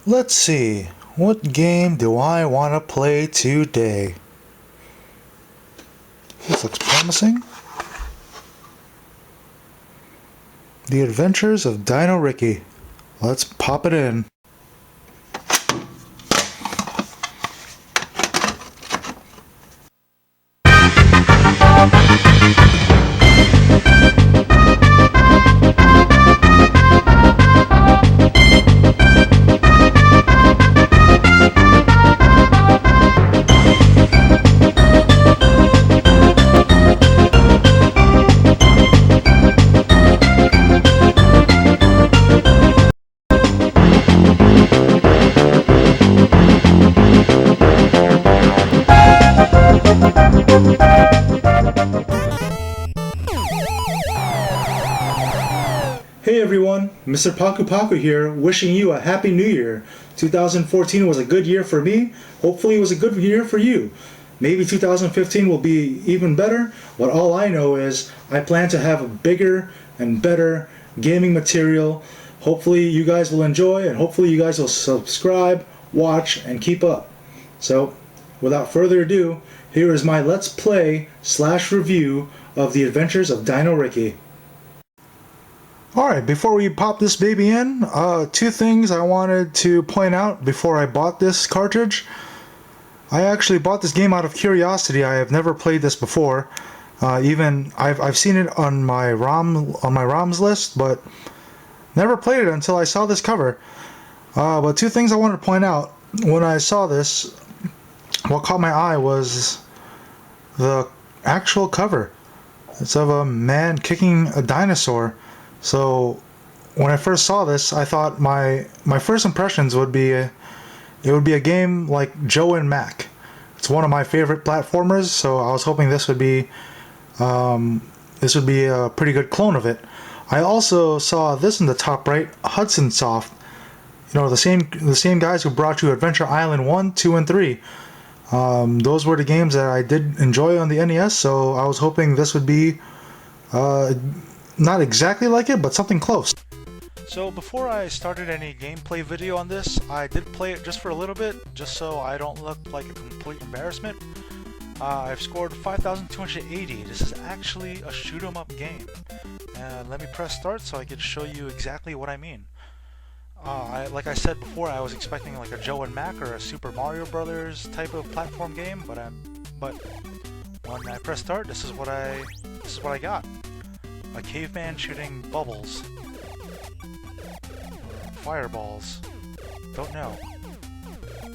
Let's see, what game do I want to play today? This looks promising. The Adventures of Dino Riki. Let's pop it in. Hey everyone, Mr. Paku Paku here, wishing you a Happy New Year. 2014 was a good year for me. Hopefully it was a good year for you. Maybe 2015 will be even better, but all I know is I plan to have a bigger and better gaming material. Hopefully you guys will enjoy, and hopefully you guys will subscribe, watch, and keep up. So, without further ado, here is my Let's Play / review of The Adventures of Dino Riki. Alright, before we pop this baby in, two things I wanted to point out before I bought this cartridge. I actually bought this game out of curiosity. I have never played this before. I've seen it on my ROMs list, but never played it until I saw this cover. But two things I wanted to point out. When I saw this, what caught my eye was the actual cover. It's of a man kicking a dinosaur. So when I first saw this, I thought my first impressions would be it would be a game like Joe and Mac. It's one of my favorite platformers, so I was hoping this would be a pretty good clone of it. I also saw this in the top right, Hudson Soft. You know, the same guys who brought you Adventure Island 1, 2, and 3. Those were the games that I did enjoy on the NES, so I was hoping this would be not exactly like it, but something close. So before I started any gameplay video on this, I did play it just for a little bit, just so I don't look like a complete embarrassment. I've scored 5,280. This is actually a shoot 'em up game. And let me press start so I can show you exactly what I mean. Like I said before, I was expecting like a Joe and Mac or a Super Mario Brothers type of platform game, but when I press start, this is what I got. A caveman shooting bubbles. Or fireballs. Don't know.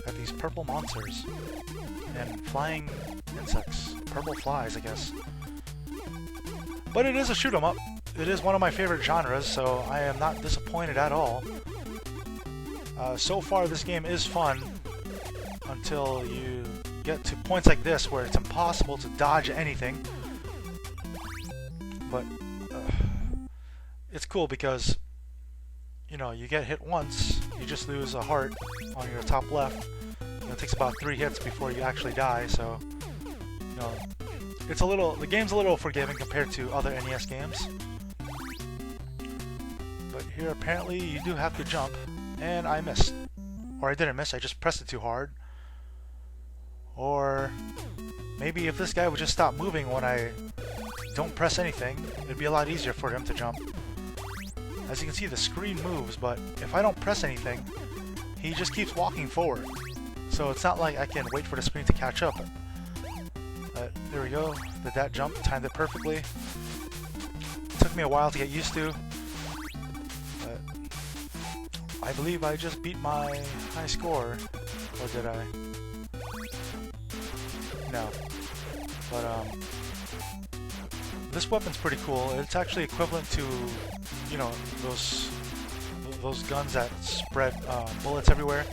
Got these purple monsters. And flying insects. Purple flies, I guess. But it is a shoot 'em up. It is one of my favorite genres, so I am not disappointed at all. So far this game is fun until you get to points like this where it's impossible to dodge anything. But it's cool because, you know, you get hit once, you just lose a heart on your top left. You know, it takes about 3 hits before you actually die, so, you know, the game's a little forgiving compared to other NES games. But here apparently you do have to jump, and I missed. Or I didn't miss, I just pressed it too hard. Or maybe if this guy would just stop moving when I don't press anything, it'd be a lot easier for him to jump. As you can see, the screen moves, but if I don't press anything, he just keeps walking forward. So it's not like I can wait for the screen to catch up. There we go. Did that jump? Timed it perfectly. Took me a while to get used to. But I believe I just beat my high score. Or did I? No. But, this weapon's pretty cool. It's actually equivalent to, you know, those guns that spread bullets everywhere.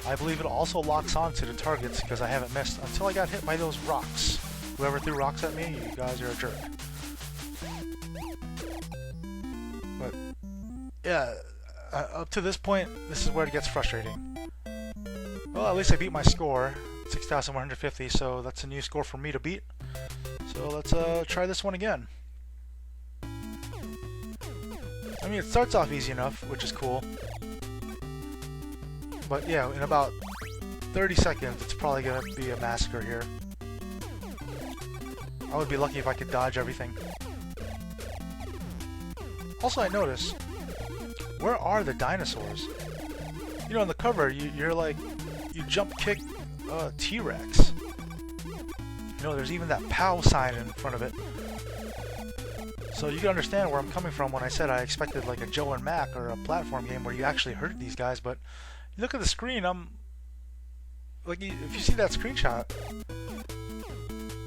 I believe it also locks on to the targets because I haven't missed until I got hit by those rocks. Whoever threw rocks at me, you guys are a jerk. But yeah, up to this point, this is where it gets frustrating. Well, at least I beat my score, 6,150, so that's a new score for me to beat. So let's try this one again. I mean, it starts off easy enough, which is cool. But yeah, in about 30 seconds, it's probably gonna be a massacre here. I would be lucky if I could dodge everything. Also, I noticed, where are the dinosaurs? You know, on the cover, you're like, you jump kick T-Rex. You know, there's even that POW sign in front of it. So you can understand where I'm coming from when I said I expected like a Joe and Mac or a platform game where you actually hurt these guys, but you look at the screen, like, if you see that screenshot,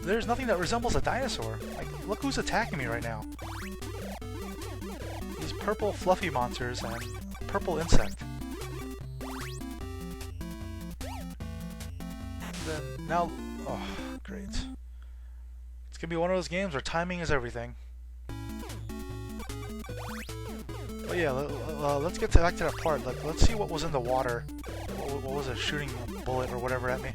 there's nothing that resembles a dinosaur. Like, look who's attacking me right now. These purple fluffy monsters and purple insect. Then now, oh, great. It's gonna be one of those games where timing is everything. But yeah, let's get back to that part. Like, let's see what was in the water. What was it, shooting a bullet or whatever at me?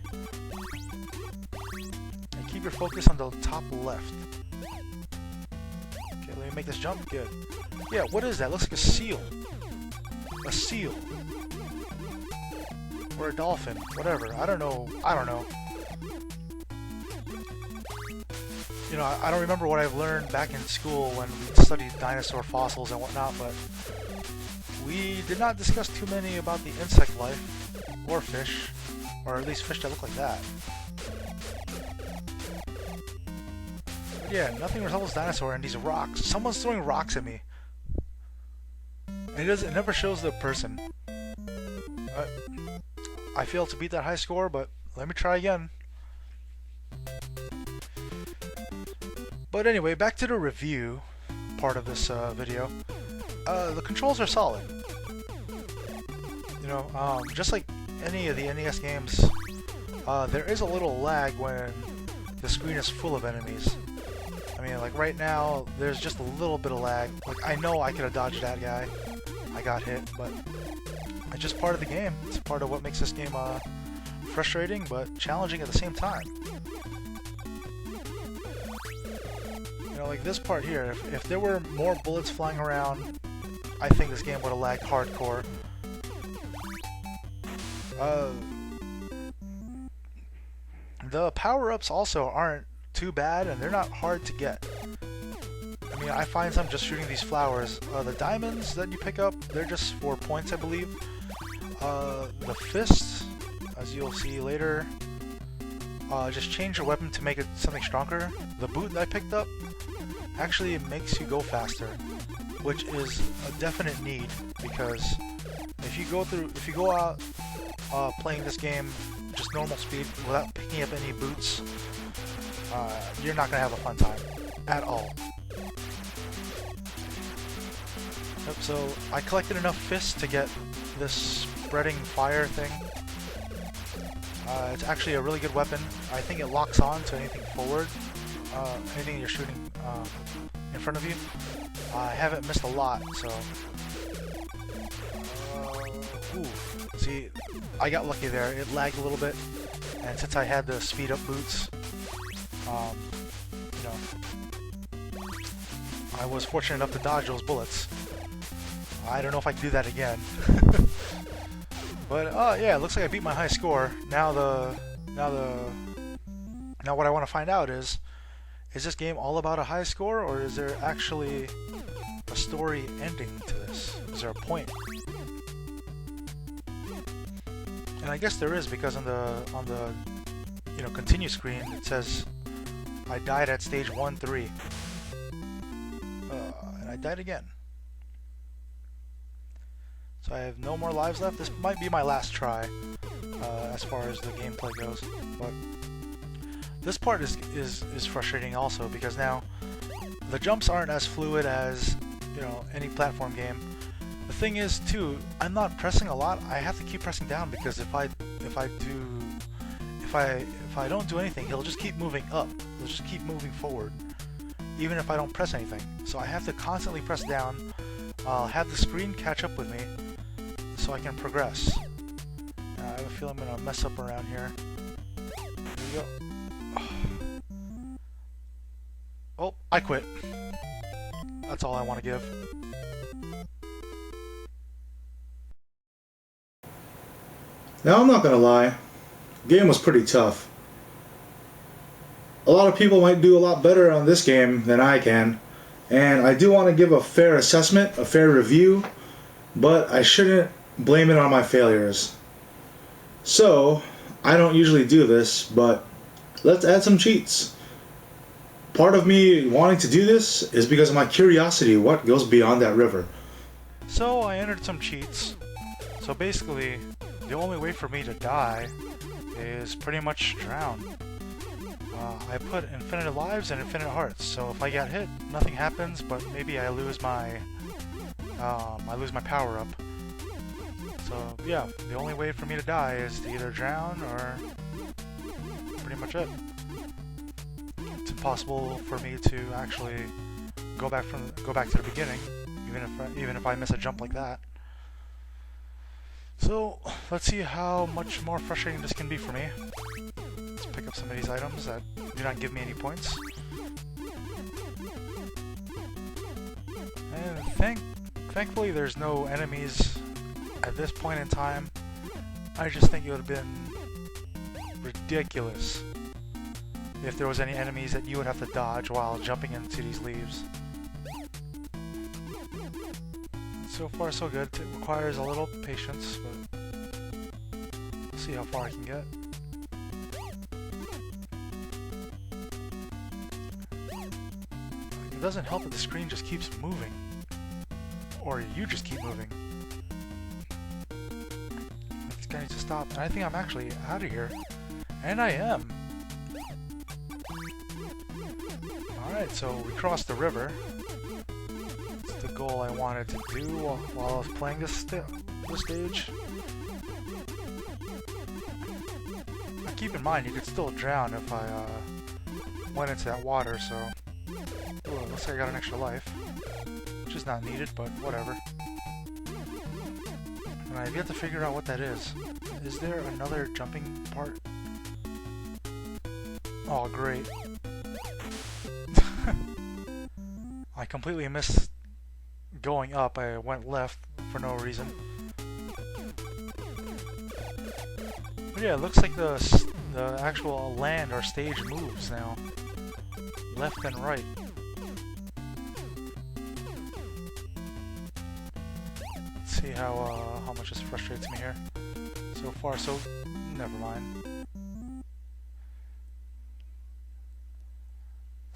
And keep your focus on the top left. Okay, let me make this jump. Good. Yeah, what is that? Looks like a seal. A seal. Or a dolphin. Whatever. I don't know. I don't know. You know, I don't remember what I've learned back in school when we studied dinosaur fossils and whatnot, but we did not discuss too many about the insect life, or fish, or at least fish that look like that. But yeah, nothing resembles dinosaur, and these rocks. Someone's throwing rocks at me. And it never shows the person. I failed to beat that high score, but let me try again. But anyway, back to the review part of this video. The controls are solid. You know, just like any of the NES games, there is a little lag when the screen is full of enemies. I mean, like right now, there's just a little bit of lag. Like, I know I could have dodged that guy. I got hit, but it's just part of the game. It's part of what makes this game frustrating, but challenging at the same time. You know, like this part here, if there were more bullets flying around, I think this game would have lagged hardcore. The power-ups also aren't too bad, and they're not hard to get. I mean, I find some just shooting these flowers. The diamonds that you pick up, they're just 4 points, I believe. The fists, as you'll see later, just change your weapon to make it something stronger. The boot that I picked up actually it makes you go faster, which is a definite need, because if you go out playing this game just normal speed without picking up any boots, you're not gonna have a fun time at all. Yep, so I collected enough fists to get this spreading fire thing. It's actually a really good weapon. I think it locks on to anything forward, anything you're shooting in front of you. I haven't missed a lot, so... ooh, see, I got lucky there. It lagged a little bit, and since I had the speed up boots, you know, I was fortunate enough to dodge those bullets. I don't know if I can do that again. But yeah, it looks like I beat my high score. Now what I want to find out is this game all about a high score, or is there actually a story ending to this? Is there a point? And I guess there is, because on the you know, continue screen it says I died at stage 1-3, and I died again. So I have no more lives left. This might be my last try, as far as the gameplay goes. But this part is frustrating also, because now the jumps aren't as fluid as, you know, any platform game. The thing is too, I'm not pressing a lot. I have to keep pressing down, because if I don't do anything, he'll just keep moving up. He'll just keep moving forward, even if I don't press anything. So I have to constantly press down. I'll have the screen catch up with me, so I can progress. I have a feeling I'm gonna mess up around here. Here we go. Oh, I quit. That's all I want to give. Now, I'm not gonna lie, the game was pretty tough. A lot of people might do a lot better on this game than I can, and I do want to give a fair assessment, a fair review, but I shouldn't blame it on my failures. So, I don't usually do this, but let's add some cheats. Part of me wanting to do this is because of my curiosity, what goes beyond that river. So I entered some cheats. So basically, the only way for me to die is pretty much drown. I put infinite lives and infinite hearts, so if I get hit, nothing happens, but maybe I lose my power up. So yeah, the only way for me to die is to either drown or pretty much it. It's impossible for me to actually go back to the beginning, even if I miss a jump like that. So let's see how much more frustrating this can be for me. Let's pick up some of these items that do not give me any points. And thankfully there's no enemies at this point in time. I just think it would have been ridiculous if there was any enemies that you would have to dodge while jumping into these leaves. So far so good. It requires a little patience, but we'll see how far I can get. It doesn't help that the screen just keeps moving. Or you just keep moving. This guy needs to stop. And I think I'm actually out of here. And I am. Alright, so we crossed the river. That's the goal I wanted to do while I was playing this stage. Now keep in mind, you could still drown if I went into that water, so... Oh, looks like I got an extra life. Which is not needed, but whatever. And I've yet to figure out what that is. Is there another jumping part? Oh, great. I completely missed going up. I went left for no reason. But yeah, it looks like the actual land or stage moves now. Left and right. Let's see how much this frustrates me here. So far, so never mind.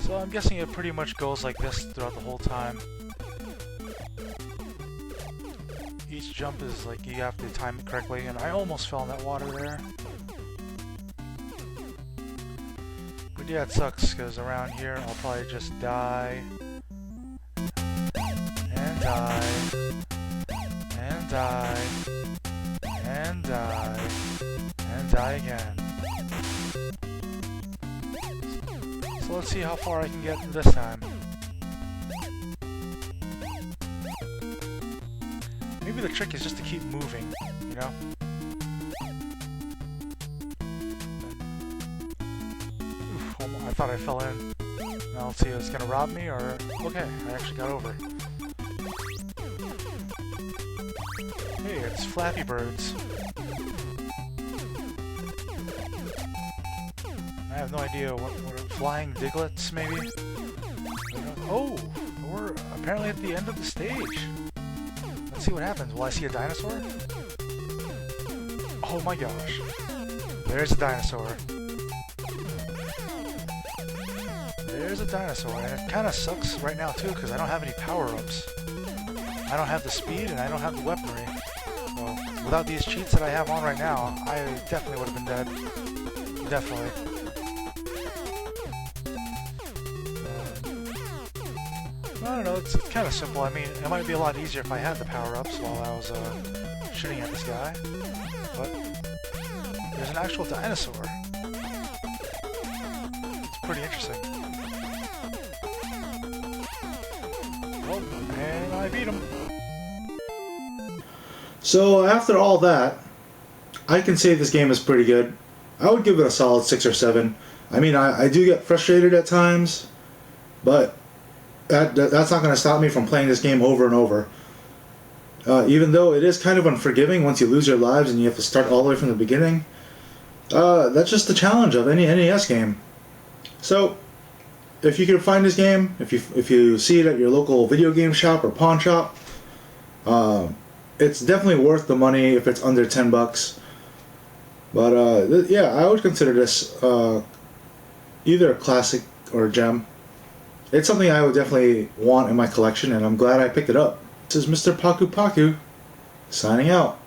So I'm guessing it pretty much goes like this throughout the whole time. Each jump is like you have to time it correctly, and I almost fell in that water there. But yeah, it sucks because around here I'll probably just die and die and die and die and die again. So let's see how far I can get this time. Maybe the trick is just to keep moving, you know? Oof, I thought I fell in. Now let's see, it's gonna rob me or... Okay, I actually got over. Hey, it's Flappy Birds. I have no idea what flying diglets, maybe? Oh! We're apparently at the end of the stage. Let's see what happens. Will I see a dinosaur? Oh my gosh. There's a dinosaur. There's a dinosaur, and it kind of sucks right now too, because I don't have any power-ups. I don't have the speed, and I don't have the weaponry. So, without these cheats that I have on right now, I definitely would have been dead. Definitely. I don't know, it's kind of simple. I mean, it might be a lot easier if I had the power-ups while I was shooting at this guy. But there's an actual dinosaur. It's pretty interesting. Oh, and I beat him. So after all that, I can say this game is pretty good. I would give it a solid 6 or 7. I mean, I do get frustrated at times, but that's not going to stop me from playing this game over and over. Even though it is kind of unforgiving once you lose your lives and you have to start all the way from the beginning. That's just the challenge of any NES game. So, if you can find this game, if you see it at your local video game shop or pawn shop, it's definitely worth the money if it's under $10. But yeah, I would consider this either a classic or a gem. It's something I would definitely want in my collection, and I'm glad I picked it up. This is Mr. Paku Paku, signing out.